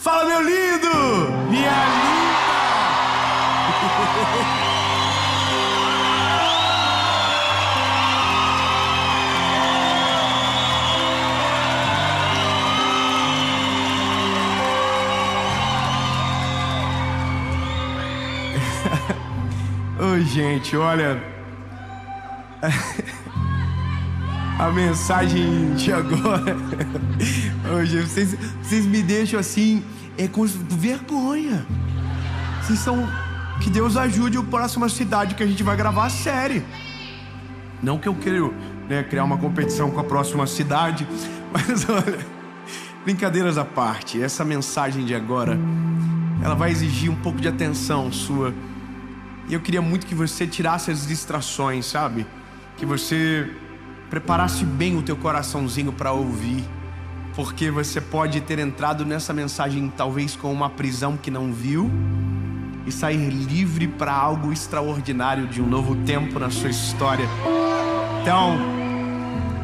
Fala, meu lindo! Minha linda! Oi, gente, olha... A mensagem de agora... Hoje, vocês me deixam assim... com vergonha. Vocês são... Que Deus ajude a próxima cidade que a gente vai gravar a série. Não que eu quero, né, criar uma competição com a próxima cidade, mas olha... Brincadeiras à parte, essa mensagem de agora... Ela vai exigir um pouco de atenção sua. E eu queria muito que você tirasse as distrações, sabe? Que você preparasse bem o teu coraçãozinho para ouvir. Porque você pode ter entrado nessa mensagem talvez com uma prisão que não viu e sair livre para algo extraordinário de um novo tempo na sua história. Então,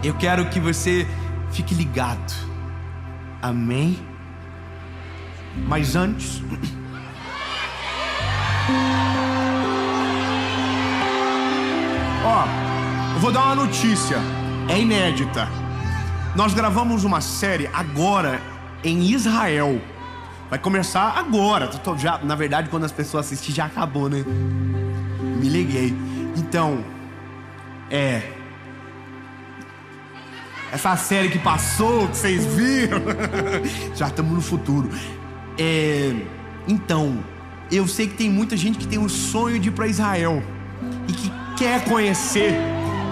eu quero que você fique ligado. Amém? Mas antes... eu vou dar uma notícia. É inédita. Nós gravamos uma série agora em Israel. Vai começar agora. Já, na verdade, quando as pessoas assistirem, já acabou, né? Me liguei. Então, essa série que passou, que vocês viram, já estamos no futuro. Então, eu sei que tem muita gente que tem o sonho de ir para Israel e que quer conhecer.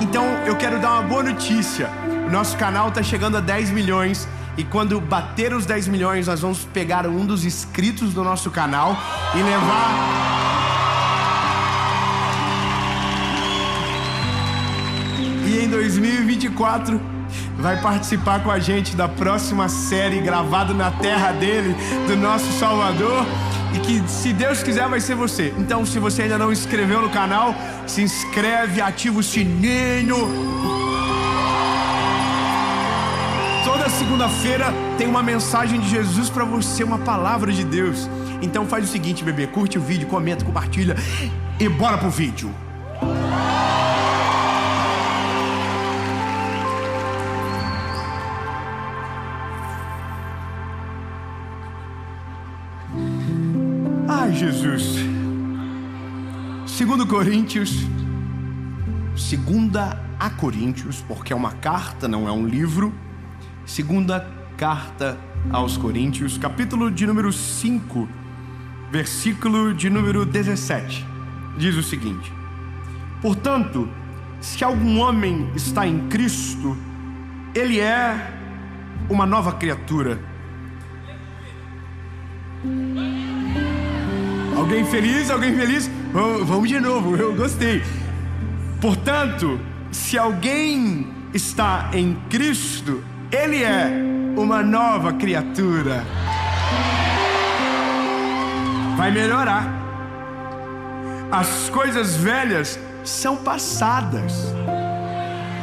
Então, eu quero dar uma boa notícia. O nosso canal está chegando a 10 milhões. E quando bater os 10 milhões, nós vamos pegar um dos inscritos do nosso canal e levar... E em 2024, vai participar com a gente da próxima série gravada na terra dele, do nosso Salvador. E que, se Deus quiser, vai ser você. Então, se você ainda não se inscreveu no canal, se inscreve, ativa o sininho. Toda segunda-feira tem uma mensagem de Jesus pra você, uma palavra de Deus. Então faz o seguinte, bebê, curte o vídeo, comenta, compartilha e bora pro vídeo. Ai, Jesus. 2 Coríntios, 2 a Coríntios, porque é uma carta, não é um livro. Segunda carta aos Coríntios, capítulo de número 5, versículo de número 17. Diz o seguinte: portanto, se algum homem está em Cristo, ele é uma nova criatura. Alguém feliz? Alguém feliz? Vamos de novo, eu gostei. Portanto, se alguém está em Cristo, ele é uma nova criatura. Vai melhorar. As coisas velhas são passadas,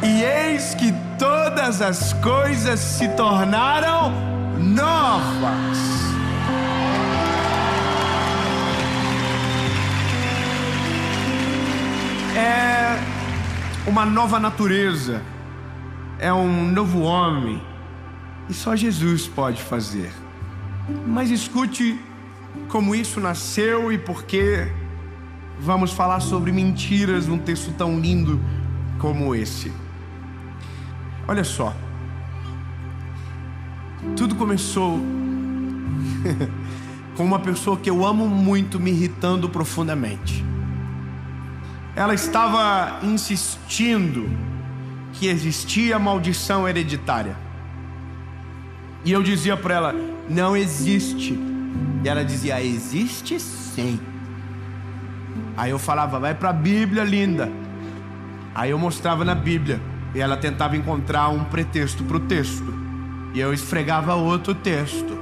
e eis que todas as coisas se tornaram novas. É uma nova natureza. É um novo homem. E só Jesus pode fazer. Mas escute como isso nasceu e por que vamos falar sobre mentiras num texto tão lindo como esse. Olha só. Tudo começou com uma pessoa que eu amo muito me irritando profundamente. Ela estava insistindo que existia maldição hereditária. E eu dizia para ela, não existe. E ela dizia, existe sim. Aí eu falava, vai para a Bíblia, linda. Aí eu mostrava na Bíblia. E ela tentava encontrar um pretexto para o texto. E eu esfregava outro texto.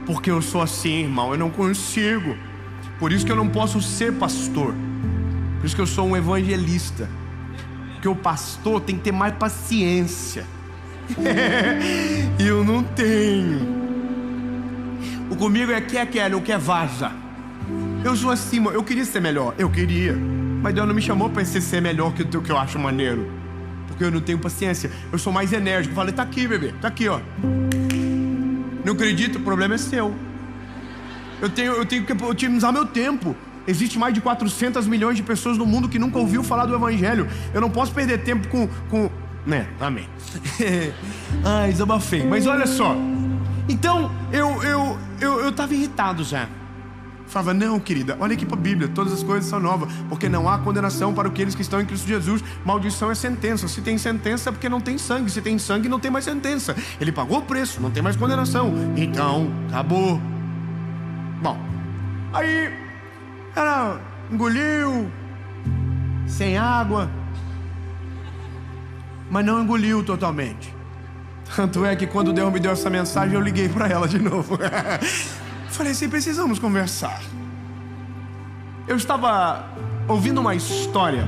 Porque eu sou assim, irmão, eu não consigo. Por isso que eu não posso ser pastor. Por isso que eu sou um evangelista. Porque o pastor tem que ter mais paciência. E eu não tenho. O comigo é quer, não quer, vaza. Eu sou assim, eu queria ser melhor, eu queria. Mas Deus não me chamou para ser melhor que o que eu acho maneiro. Porque eu não tenho paciência, eu sou mais enérgico. Eu falei, tá aqui, bebê, tá aqui, ó. Não acredito, o problema é seu. Eu tenho que otimizar meu tempo. Existe mais de 400 milhões de pessoas no mundo que nunca ouviu falar do Evangelho. Eu não posso perder tempo com... Né, amém. Ai, desabafei. Mas olha só. Então, eu tava irritado já. Falava, não, querida, olha aqui para a Bíblia, todas as coisas são novas, porque não há condenação para aqueles que estão em Cristo Jesus. Maldição é sentença. Se tem sentença é porque não tem sangue. Se tem sangue não tem mais sentença. Ele pagou o preço, não tem mais condenação. Então, acabou. Bom, aí ela engoliu sem água, mas não engoliu totalmente. Tanto é que quando Deus me deu essa mensagem, eu liguei para ela de novo. Falei assim, precisamos conversar. Eu estava ouvindo uma história.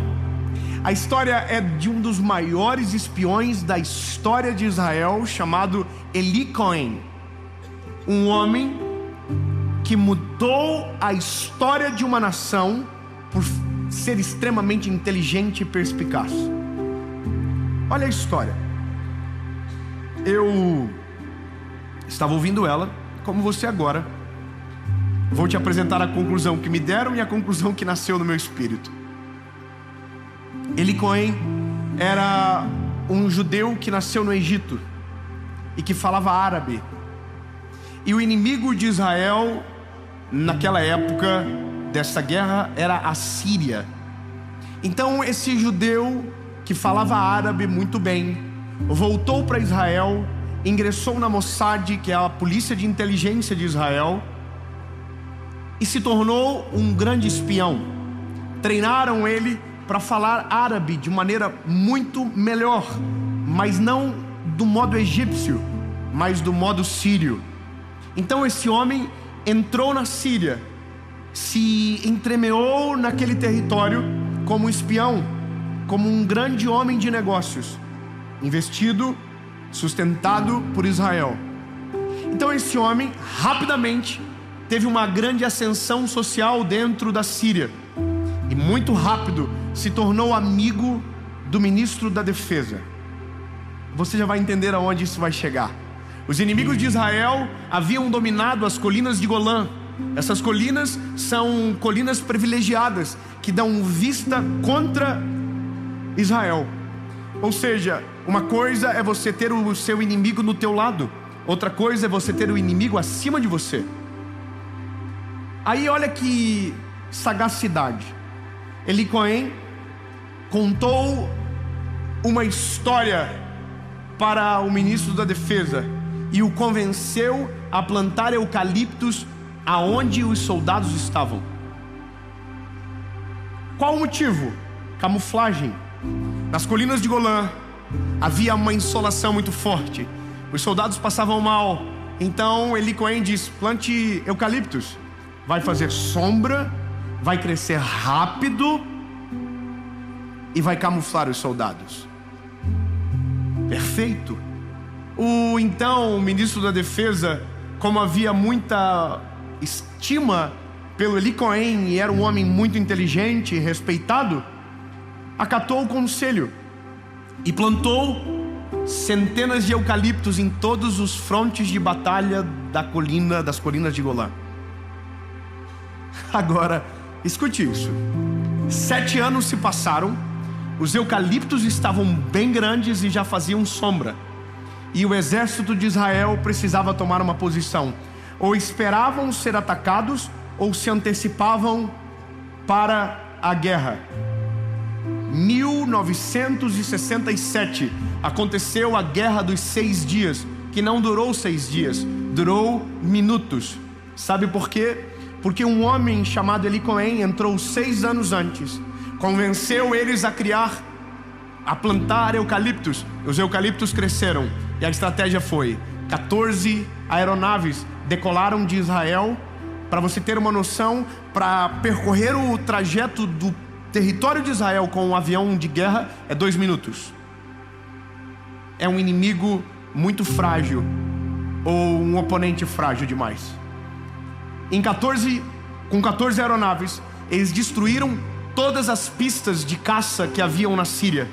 A história é de um dos maiores espiões da história de Israel, chamado Eli Cohen. Um homem que mudou a história de uma nação por ser extremamente inteligente e perspicaz. Olha a história. Eu estava ouvindo ela, como você agora. Vou te apresentar a conclusão que me deram e a conclusão que nasceu no meu espírito. Eli Cohen era um judeu que nasceu no Egito e que falava árabe. E o inimigo de Israel, naquela época dessa guerra, era a Síria. Então esse judeu que falava árabe muito bem, voltou para Israel, ingressou na Mossad, que é a polícia de inteligência de Israel, e se tornou um grande espião. Treinaram ele para falar árabe de maneira muito melhor, mas não do modo egípcio, mas do modo sírio. Então esse homem entrou na Síria, se entremeou naquele território como espião, como um grande homem de negócios, investido, sustentado por Israel. Então esse homem rapidamente teve uma grande ascensão social dentro da Síria e muito rápido se tornou amigo do ministro da defesa. Você já vai entender aonde isso vai chegar. Os inimigos de Israel haviam dominado as colinas de Golã. Essas colinas são colinas privilegiadas que dão vista contra Israel. Ou seja, uma coisa é você ter o seu inimigo no teu lado, outra coisa é você ter o inimigo acima de você. Aí olha que sagacidade. Eli Cohen contou uma história para o ministro da defesa e o convenceu a plantar eucaliptos aonde os soldados estavam. Qual o motivo? Camuflagem. Nas colinas de Golã havia uma insolação muito forte, os soldados passavam mal. Então Eli Cohen diz, plante eucaliptos, vai fazer sombra, vai crescer rápido e vai camuflar os soldados. Perfeito. O ministro da defesa, como havia muita estima pelo Eli Cohen e era um homem muito inteligente e respeitado, acatou o conselho e plantou centenas de eucaliptos em todos os frontes de batalha das colinas de Golã. Agora, escute isso. 7 anos se passaram, os eucaliptos estavam bem grandes e já faziam sombra. E o exército de Israel precisava tomar uma posição. Ou esperavam ser atacados, ou se antecipavam para a guerra. 1967 aconteceu a Guerra dos 6 dias, que não durou 6 dias, durou minutos. Sabe por quê? Porque um homem chamado Eli Cohen entrou 6 anos antes, convenceu eles a plantar eucaliptos. Os eucaliptos cresceram e a estratégia foi: 14 aeronaves decolaram de Israel. Para você ter uma noção, para percorrer o trajeto do território de Israel com um avião de guerra é 2 minutos. É um inimigo muito frágil ou um oponente frágil demais. Com 14 aeronaves, eles destruíram todas as pistas de caça que haviam na Síria.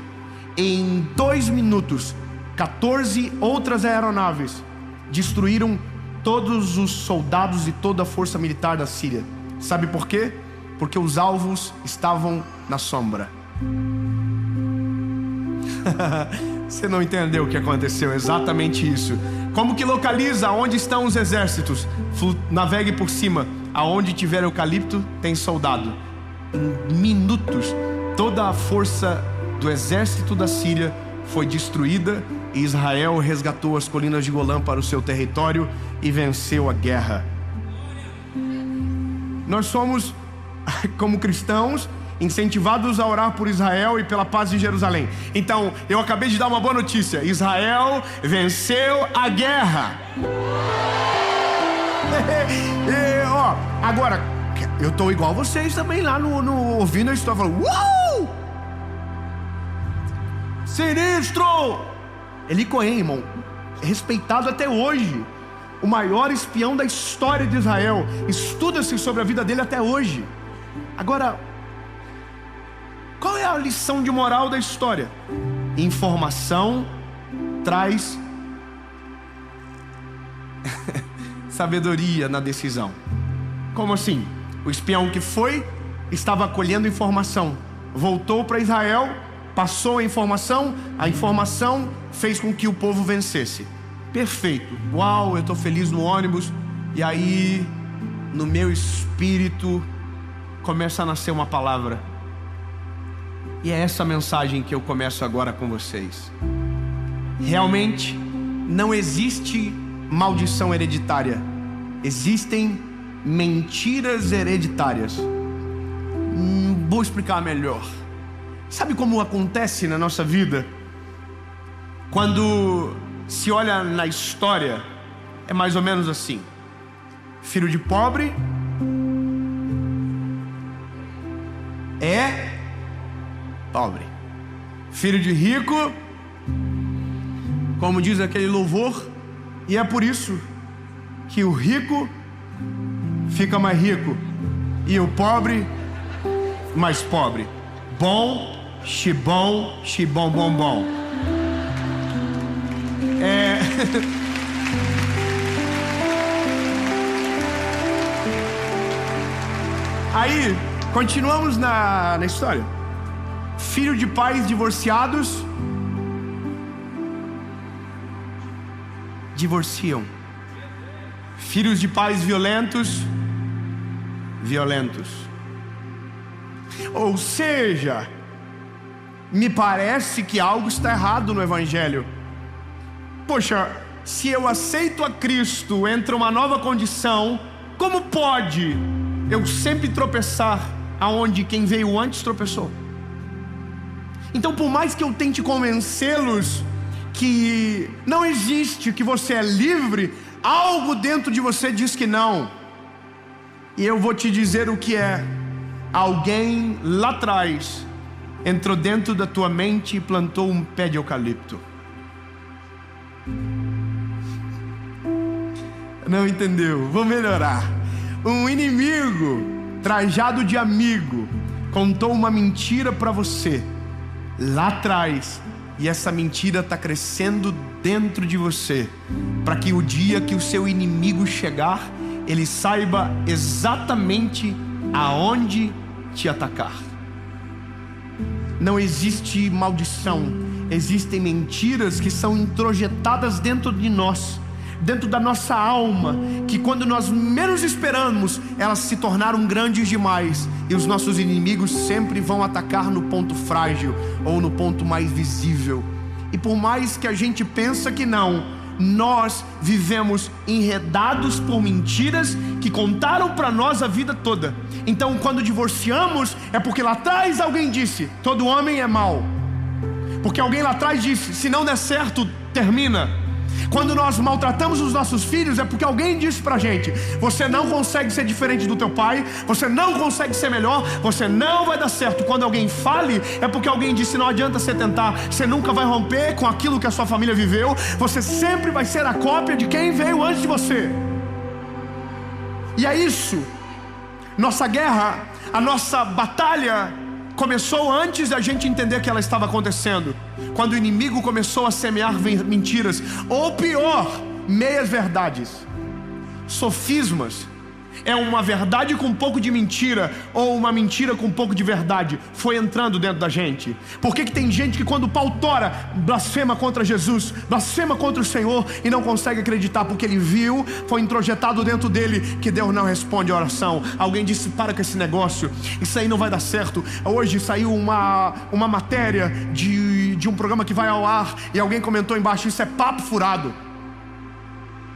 Em 2 minutos, 14 outras aeronaves destruíram todos os soldados e toda a força militar da Síria. Sabe por quê? Porque os alvos estavam na sombra. Você não entendeu o que aconteceu, exatamente isso. Como que localiza onde estão os exércitos? Navegue por cima. Aonde tiver eucalipto, tem soldado. Em minutos, toda a força do exército da Síria foi destruída e Israel resgatou as colinas de Golã para o seu território e venceu a guerra. Nós somos, como cristãos, incentivados a orar por Israel e pela paz de Jerusalém. Então, eu acabei de dar uma boa notícia: Israel venceu a guerra. Agora, eu estou igual vocês também lá no ouvindo a história, falando: uau! Sinistro! Eli Cohen, irmão, é respeitado até hoje, o maior espião da história de Israel. Estuda-se sobre a vida dele até hoje. Agora, qual é a lição de moral da história? Informação traz sabedoria na decisão. Como assim? O espião que foi, estava colhendo informação, voltou para Israel, passou a informação fez com que o povo vencesse. Perfeito. Uau, eu estou feliz no ônibus. E aí, no meu espírito, começa a nascer uma palavra. E é essa mensagem que eu começo agora com vocês. Realmente, não existe maldição hereditária. Existem mentiras hereditárias. Vou explicar melhor. Sabe como acontece na nossa vida? Quando se olha na história, é mais ou menos assim: filho de pobre é pobre, filho de rico, como diz aquele louvor, e é por isso que o rico fica mais rico e o pobre mais pobre. Bom, xibom, xibom, bom, bom. Aí, continuamos na história. Filho de pais divorciados divorciam. Filhos de pais violentos. Ou seja, me parece que algo está errado no Evangelho. Poxa, se eu aceito a Cristo, entra uma nova condição, como pode eu sempre tropeçar aonde quem veio antes tropeçou? Então, por mais que eu tente convencê-los que não existe, que você é livre, algo dentro de você diz que não. E eu vou te dizer o que é. Alguém lá atrás entrou dentro da tua mente e plantou um pé de eucalipto. Não entendeu? Vou melhorar. Um inimigo trajado de amigo contou uma mentira para você lá atrás, e essa mentira está crescendo dentro de você, para que o dia que o seu inimigo chegar, ele saiba exatamente aonde te atacar. Não existe maldição, existem mentiras que são introjetadas dentro de nós, dentro da nossa alma, que quando nós menos esperamos, elas se tornaram grandes demais, e os nossos inimigos sempre vão atacar no ponto frágil, ou no ponto mais visível. E por mais que a gente pensa que não, nós vivemos enredados por mentiras que contaram para nós a vida toda. Então, quando divorciamos, é porque lá atrás alguém disse: todo homem é mau. Porque alguém lá atrás disse: se não der certo, termina. Quando nós maltratamos os nossos filhos, é porque alguém disse pra gente: você não consegue ser diferente do teu pai, você não consegue ser melhor, você não vai dar certo. Quando alguém fale, é porque alguém disse: não adianta você tentar, você nunca vai romper com aquilo que a sua família viveu, você sempre vai ser a cópia de quem veio antes de você. E é isso. Nossa guerra, a nossa batalha começou antes da gente entender que ela estava acontecendo, quando o inimigo começou a semear mentiras, ou pior, meias verdades, sofismas. É uma verdade com um pouco de mentira, ou uma mentira com um pouco de verdade. Foi entrando dentro da gente. Por que tem gente que quando o pau tora, blasfema contra Jesus, blasfema contra o Senhor e não consegue acreditar? Porque ele viu, foi introjetado dentro dele que Deus não responde a oração. Alguém disse: para com esse negócio, isso aí não vai dar certo. Hoje saiu uma matéria de um programa que vai ao ar, e alguém comentou embaixo: isso é papo furado.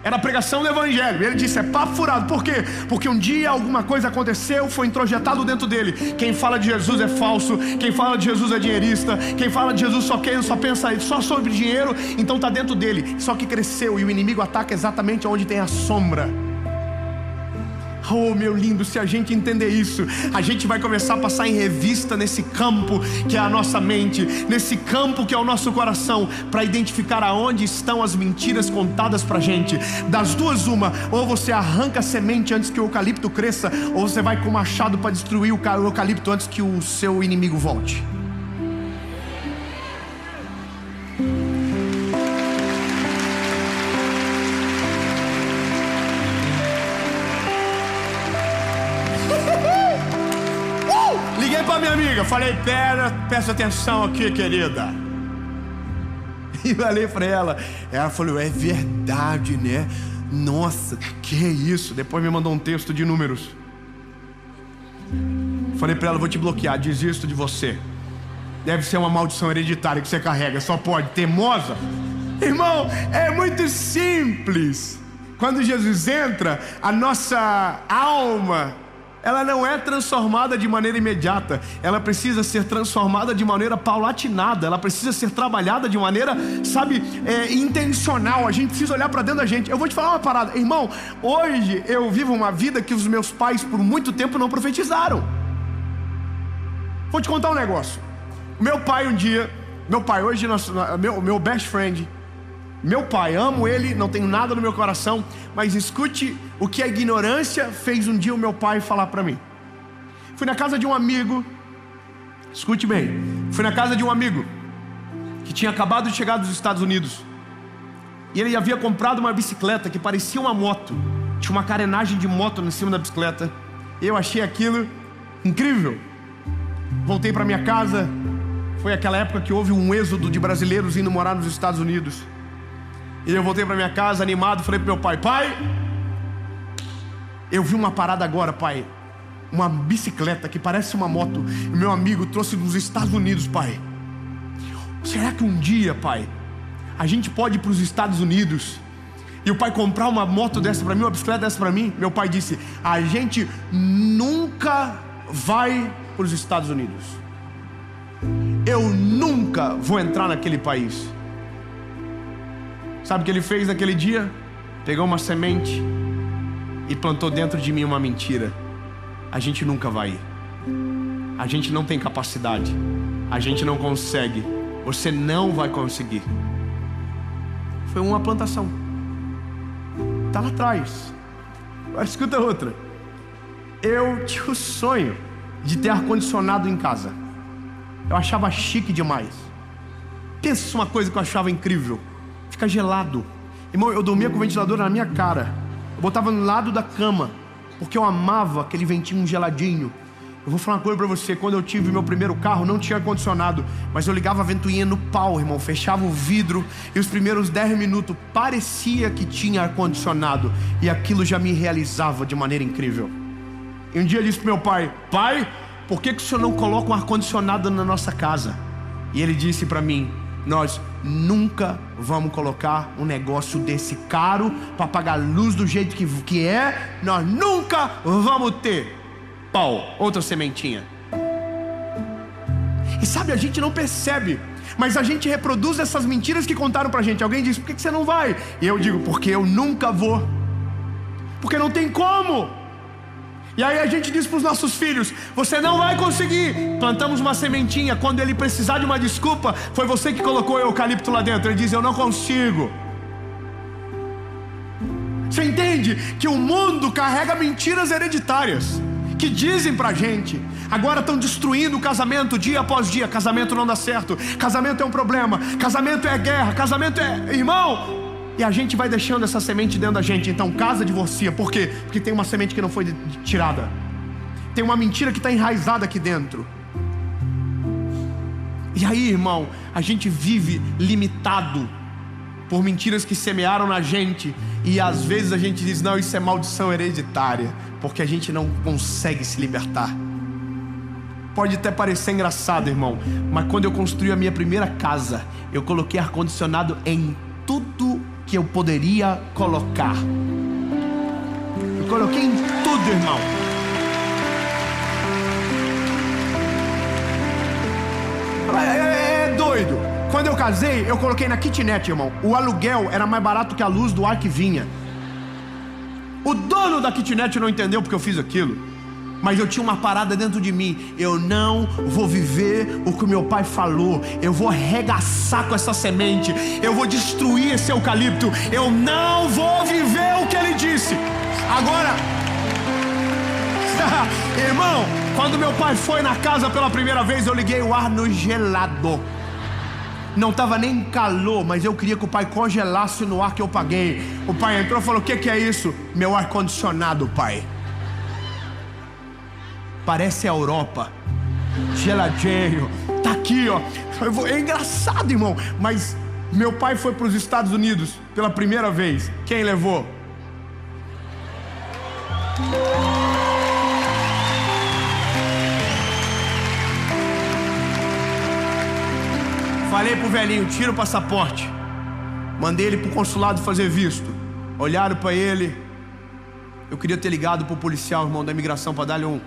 Era a pregação do evangelho. Ele disse: é papo furado. Por quê? Porque um dia alguma coisa aconteceu, foi introjetado dentro dele. Quem fala de Jesus é falso, quem fala de Jesus é dinheirista, quem fala de Jesus só pensa só sobre dinheiro. Então está dentro dele. Só que cresceu, e o inimigo ataca exatamente onde tem a sombra. Oh, meu lindo, se a gente entender isso, a gente vai começar a passar em revista nesse campo que é a nossa mente, nesse campo que é o nosso coração, para identificar aonde estão as mentiras contadas pra gente. Das duas uma: ou você arranca a semente antes que o eucalipto cresça, ou você vai com o machado para destruir o eucalipto antes que o seu inimigo volte. Minha amiga, falei: presta atenção aqui, querida. E falei pra ela. Ela falou: é verdade, né? Nossa, que é isso? Depois me mandou um texto de números. Falei pra ela: vou te bloquear, desisto de você. Deve ser uma maldição hereditária que você carrega, só pode. Teimosa. Irmão, é muito simples. Quando Jesus entra, a nossa alma, ela não é transformada de maneira imediata. Ela precisa ser transformada de maneira paulatinada. Ela precisa ser trabalhada de maneira, intencional. A gente precisa olhar para dentro da gente. Eu vou te falar uma parada, irmão. Hoje eu vivo uma vida que os meus pais por muito tempo não profetizaram. Vou te contar um negócio. Meu pai um dia, hoje, meu best friend, meu pai, amo ele, não tenho nada no meu coração, mas escute o que a ignorância fez um dia o meu pai falar para mim. Fui na casa de um amigo, escute bem, fui na casa de um amigo que tinha acabado de chegar dos Estados Unidos, e ele havia comprado uma bicicleta que parecia uma moto, tinha uma carenagem de moto em cima da bicicleta. Eu achei aquilo incrível. Voltei para minha casa. Foi aquela época que houve um êxodo de brasileiros indo morar nos Estados Unidos. E eu voltei para minha casa animado, falei pro meu pai: pai, eu vi uma parada agora, pai. Uma bicicleta que parece uma moto. E meu amigo trouxe dos Estados Unidos, pai. Será que um dia, pai, a gente pode ir para os Estados Unidos e o pai comprar uma moto dessa para mim, uma bicicleta dessa para mim? Meu pai disse: a gente nunca vai para os Estados Unidos. Eu nunca vou entrar naquele país. Sabe o que ele fez naquele dia? Pegou uma semente e plantou dentro de mim uma mentira. A gente nunca vai ir. A gente não tem capacidade. A gente não consegue. Você não vai conseguir. Foi uma plantação. Está lá atrás. Agora escuta outra. Eu tinha o sonho de ter ar-condicionado em casa. Eu achava chique demais. Pensa uma coisa que eu achava incrível. Fica gelado. Irmão, eu dormia com o ventilador na minha cara. Eu botava no lado da cama, porque eu amava aquele ventinho geladinho. Eu vou falar uma coisa pra você. Quando eu tive meu primeiro carro, não tinha ar-condicionado, mas eu ligava a ventoinha no pau, irmão. Fechava o vidro e os primeiros 10 minutos parecia que tinha ar-condicionado. E aquilo já me realizava de maneira incrível. E um dia eu disse pro meu pai: pai, por que o senhor não coloca um ar-condicionado na nossa casa? E ele disse pra mim: nós nunca vamos colocar um negócio desse caro para pagar luz do jeito que é. Nós nunca vamos ter. Pau, outra sementinha. E sabe, a gente não percebe Mas a gente reproduz essas mentiras que contaram pra gente. Alguém diz: por que você não vai? E eu digo: porque eu nunca vou. Porque não tem como. E aí a gente diz para os nossos filhos: você não vai conseguir. Plantamos uma sementinha, quando ele precisar de uma desculpa, foi você que colocou o eucalipto lá dentro. Ele diz: eu não consigo. Você entende que o mundo carrega mentiras hereditárias que dizem pra gente. Agora estão destruindo o casamento dia após dia. Casamento não dá certo, casamento é um problema, casamento é guerra, casamento é... Irmão, e a gente vai deixando essa semente dentro da gente. Então casa, divorcia. Por quê? Porque tem uma semente que não foi tirada. Tem uma mentira que está enraizada aqui dentro. E aí, irmão, a gente vive limitado por mentiras que semearam na gente. E às vezes a gente diz: não, isso é maldição hereditária, porque a gente não consegue se libertar. Pode até parecer engraçado, irmão, mas quando eu construí a minha primeira casa, eu coloquei ar-condicionado em tudo que eu poderia colocar. Eu coloquei em tudo, irmão. É doido. Quando eu casei, eu coloquei na kitnet, irmão. O aluguel era mais barato que a luz do ar que vinha. O dono da kitnet não entendeu porque eu fiz aquilo, mas eu tinha uma parada dentro de mim: eu não vou viver o que o meu pai falou. Eu vou arregaçar com essa semente. Eu vou destruir esse eucalipto. Eu não vou viver o que ele disse. Agora, irmão, quando meu pai foi na casa pela primeira vez, eu liguei o ar no gelado. Não estava nem calor, mas eu queria que o pai congelasse no ar que eu paguei. O pai entrou e falou: o que é isso? Meu ar-condicionado, pai. Parece a Europa, geladinho, tá aqui, ó. É engraçado, irmão, mas meu pai foi para os Estados Unidos pela primeira vez. Quem levou? Falei pro velhinho: tira o passaporte. Mandei ele pro consulado fazer visto. Olharam para ele. Eu queria ter ligado pro policial, irmão, da imigração, para dar-lhe um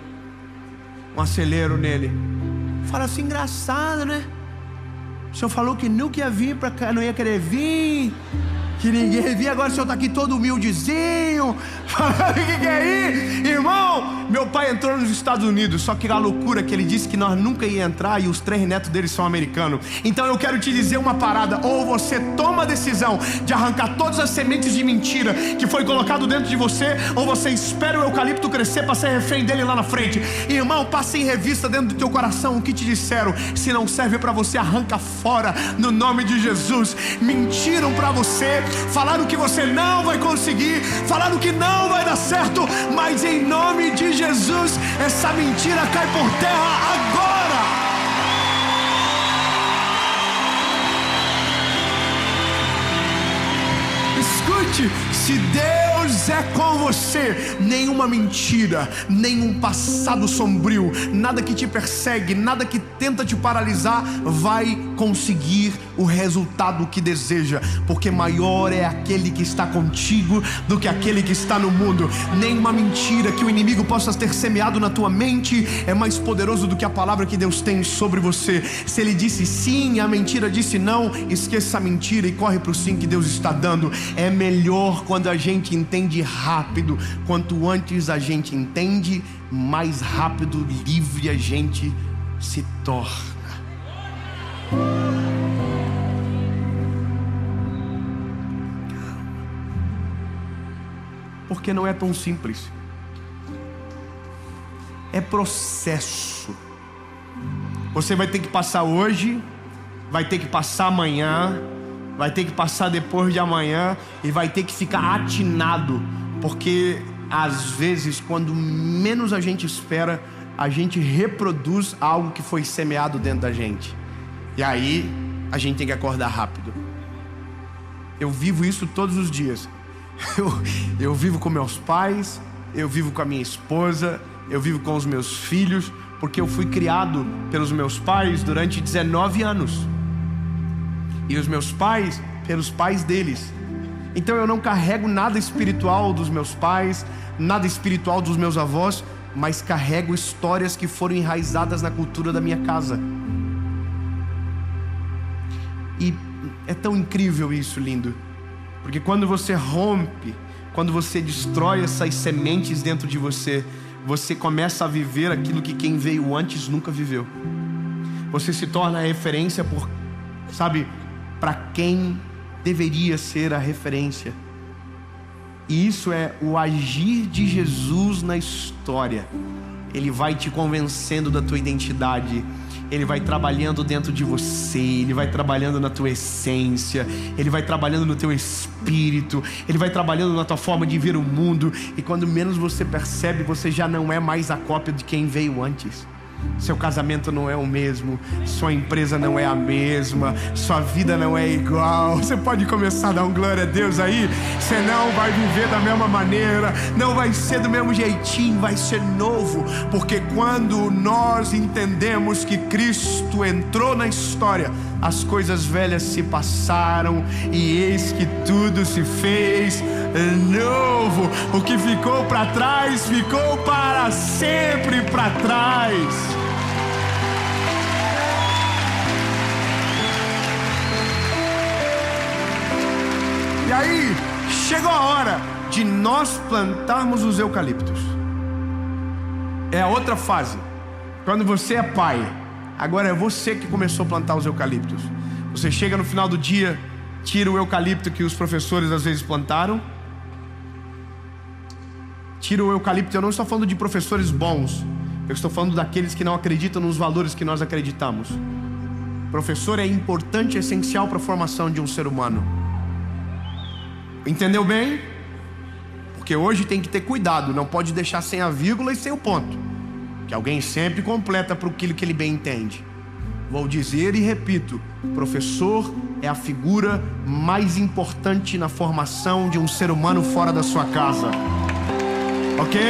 acelero nele. Fala assim: engraçado, né? O senhor falou que nunca ia vir pra cá, não ia querer vir, que ninguém ia vir, agora o senhor tá aqui todo humildezinho. Falando: o que é aí? Irmão, meu pai entrou nos Estados Unidos, só que a loucura que ele disse que nós nunca ia entrar, e os 3 netos dele são americanos. Então eu quero te dizer uma parada: ou você toma a decisão de arrancar todas as sementes de mentira que foi colocado dentro de você, ou você espera o eucalipto crescer para ser refém dele lá na frente. Irmão, passe em revista dentro do teu coração o que te disseram. Se não serve para você, arranca fora no nome de Jesus. Mentiram para você, falaram que você não vai conseguir, falaram que não vai dar certo, mas em nome de Jesus, essa mentira cai por terra agora. Escute: se Deus é com você, nenhuma mentira, nenhum passado sombrio, nada que te persegue, nada que tenta te paralisar vai conseguir o resultado que deseja, porque maior é aquele que está contigo do que aquele que está no mundo. Nenhuma mentira que o inimigo possa ter semeado na tua mente é mais poderoso do que a palavra que Deus tem sobre você. Se ele disse sim e a mentira disse não, esqueça a mentira e corre para o sim que Deus está dando. É melhor quando a gente entende rápido. Quanto antes a gente entende, mais rápido livre a gente se torna. Porque não é tão simples. É processo. Você vai ter que passar hoje, vai ter que passar amanhã, vai ter que passar depois de amanhã, e vai ter que ficar atinado. Porque às vezes, quando menos a gente espera, a gente reproduz algo que foi semeado dentro da gente. E aí a gente tem que acordar rápido. Eu vivo isso todos os dias. Eu vivo com meus pais, eu vivo com a minha esposa, eu vivo com os meus filhos, porque eu fui criado pelos meus pais durante 19 anos. E os meus pais pelos pais deles. Então eu não carrego nada espiritual dos meus pais, nada espiritual dos meus avós, mas carrego histórias que foram enraizadas na cultura da minha casa. E é tão incrível isso, lindo. Porque quando você rompe, quando você destrói essas sementes dentro de você, você começa a viver aquilo que quem veio antes nunca viveu. Você se torna a referência para quem deveria ser a referência. E isso é o agir de Jesus na história. Ele vai te convencendo da tua identidade. Ele vai trabalhando dentro de você. Ele vai trabalhando na tua essência. Ele vai trabalhando no teu espírito. Ele vai trabalhando na tua forma de ver o mundo. E quando menos você percebe, você já não é mais a cópia de quem veio antes. Seu casamento não é o mesmo, sua empresa não é a mesma, sua vida não é igual. Você pode começar a dar um glória a Deus aí. Você não vai viver da mesma maneira, não vai ser do mesmo jeitinho, vai ser novo. Porque quando nós entendemos que Cristo entrou na história, as coisas velhas se passaram e eis que tudo se fez novo. O que ficou para trás, ficou para sempre para trás. E aí, chegou a hora de nós plantarmos os eucaliptos. É a outra fase. Quando você é pai, agora é você que começou a plantar os eucaliptos. Você chega no final do dia, tira o eucalipto que os professores às vezes plantaram. Tira o eucalipto. Eu não estou falando de professores bons, eu estou falando daqueles que não acreditam nos valores que nós acreditamos. Professor é importante e essencial para a formação de um ser humano. Entendeu bem? Porque hoje tem que ter cuidado, não pode deixar sem a vírgula e sem o ponto, que alguém sempre completa para aquilo que ele bem entende. Vou dizer e repito: professor é a figura mais importante na formação de um ser humano fora da sua casa. Ok?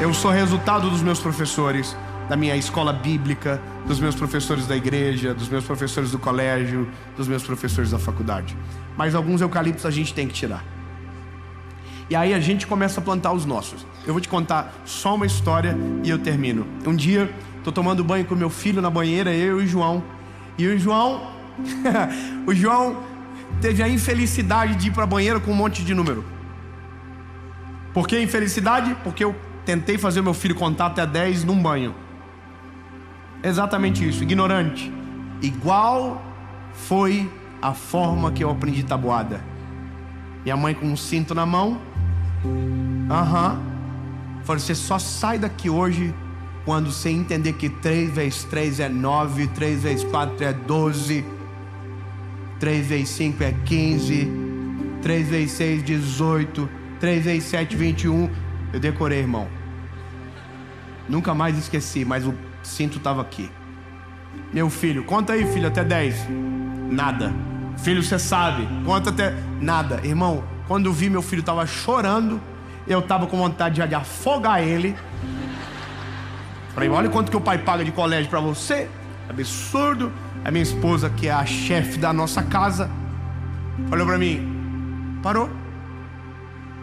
Eu sou resultado dos meus professores, da minha escola bíblica, dos meus professores da igreja, dos meus professores do colégio, dos meus professores da faculdade. Mas alguns eucaliptos a gente tem que tirar. E aí a gente começa a plantar os nossos. Eu vou te contar só uma história e eu termino. Um dia, estou tomando banho com meu filho na banheira, eu e o João. E o João, o João teve a infelicidade de ir para a banheira com um monte de número. Por que infelicidade? Porque eu tentei fazer meu filho contar até 10 num banho. Exatamente isso, ignorante. Igual foi a forma que eu aprendi tabuada. Minha mãe com um cinto na mão. Falei: você só sai daqui hoje quando você entender que 3 vezes 3 é 9, 3 vezes 4 é 12, 3 vezes 5 é 15, 3 vezes 6 18, 3 vezes 7 21. Eu decorei, irmão. Nunca mais esqueci, mas o cinto estava aqui. Meu filho: conta aí, filho, até 10. Nada. Filho, você sabe, conta até... Nada. Irmão, quando eu vi, meu filho estava chorando. Eu estava com vontade de afogar ele. Falei: olha quanto que o pai paga de colégio para você. Absurdo. A minha esposa, que é a chefe da nossa casa, falou para mim: parou.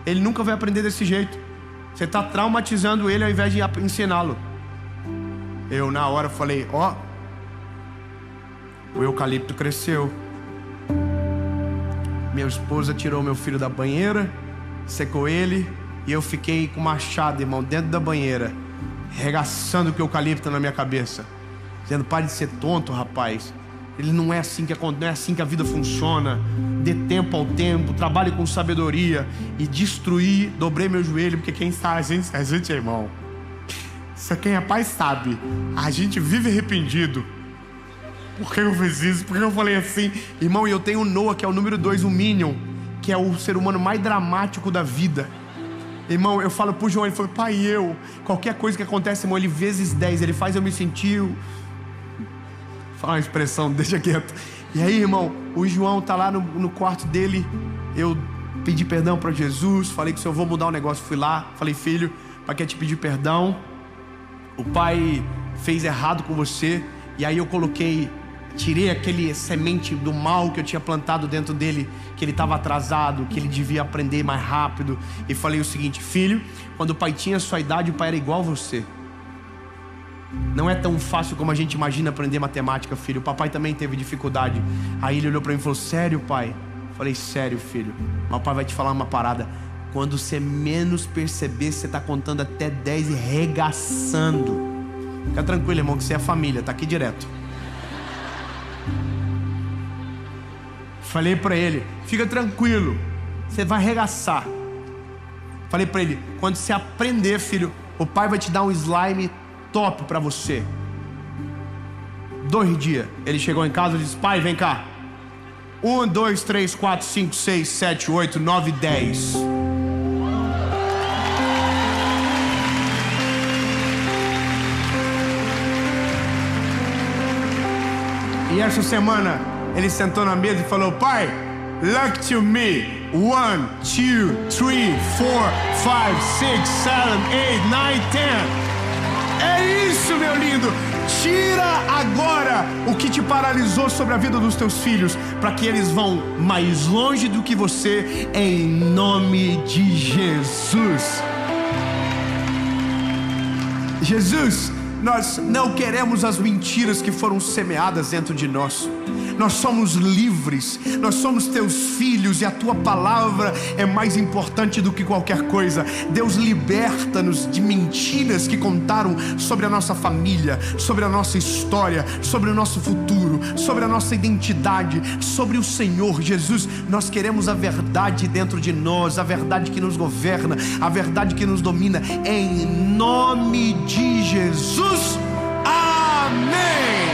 Ele nunca vai aprender desse jeito. Você está traumatizando ele ao invés de ensiná-lo. Eu na hora falei: ó, o eucalipto cresceu. Minha esposa tirou meu filho da banheira, secou ele, e eu fiquei com o machado, irmão, dentro da banheira, regaçando com o eucalipto na minha cabeça, dizendo: pare de ser tonto, rapaz. Ele não é assim que a vida funciona. Dê tempo ao tempo, trabalhe com sabedoria. E destruir, dobrei meu joelho, porque quem sabe, a gente é irmão. Quem é pai sabe, a gente vive arrependido. Por que eu fiz isso? Por que eu falei assim? Irmão, e eu tenho o Noah, que é o número 2, o Minion, que é o ser humano mais dramático da vida. Irmão, eu falo pro João, ele falou: pai, qualquer coisa que acontece, irmão, ele vezes 10, ele faz eu me sentir... Fala uma expressão, deixa quieto. E aí, irmão, o João tá lá no quarto dele. Eu pedi perdão para Jesus, falei que se eu vou mudar o negócio, fui lá, falei: filho, pai quer te pedir perdão. O pai fez errado com você. E aí eu tirei aquele semente do mal que eu tinha plantado dentro dele, que ele estava atrasado, que ele devia aprender mais rápido. E falei o seguinte: filho, quando o pai tinha a sua idade, o pai era igual a você. Não é tão fácil como a gente imagina aprender matemática, filho. O papai também teve dificuldade. Aí ele olhou para mim e falou: sério, pai? Eu falei: sério, filho. Mas o pai vai te falar uma parada. Quando você menos perceber, você está contando até 10 e regaçando. Fica tranquilo, irmão, que você é família, tá aqui direto. Falei para ele: fica tranquilo, você vai arregaçar. Falei para ele: quando você aprender, filho, o pai vai te dar um slime top para você. 2 dias, ele chegou em casa e disse: pai, vem cá. 1, 2, 3, 4, 5, 6, 7, 8, 9, 10. E essa semana ele sentou na mesa e falou: pai, look to me. 1, 2, 3, 4, 5, 6, 7, 8, 9, 10. É isso, meu lindo. Tira agora o que te paralisou sobre a vida dos teus filhos, para que eles vão mais longe do que você, em nome de Jesus. Jesus, nós não queremos as mentiras que foram semeadas dentro de nós. Nós somos livres, nós somos teus filhos e a tua palavra é mais importante do que qualquer coisa. Deus, liberta-nos de mentiras que contaram sobre a nossa família, sobre a nossa história, sobre o nosso futuro, sobre a nossa identidade, sobre o Senhor. Jesus, nós queremos a verdade dentro de nós, a verdade que nos governa, a verdade que nos domina, em nome de Jesus. Amém.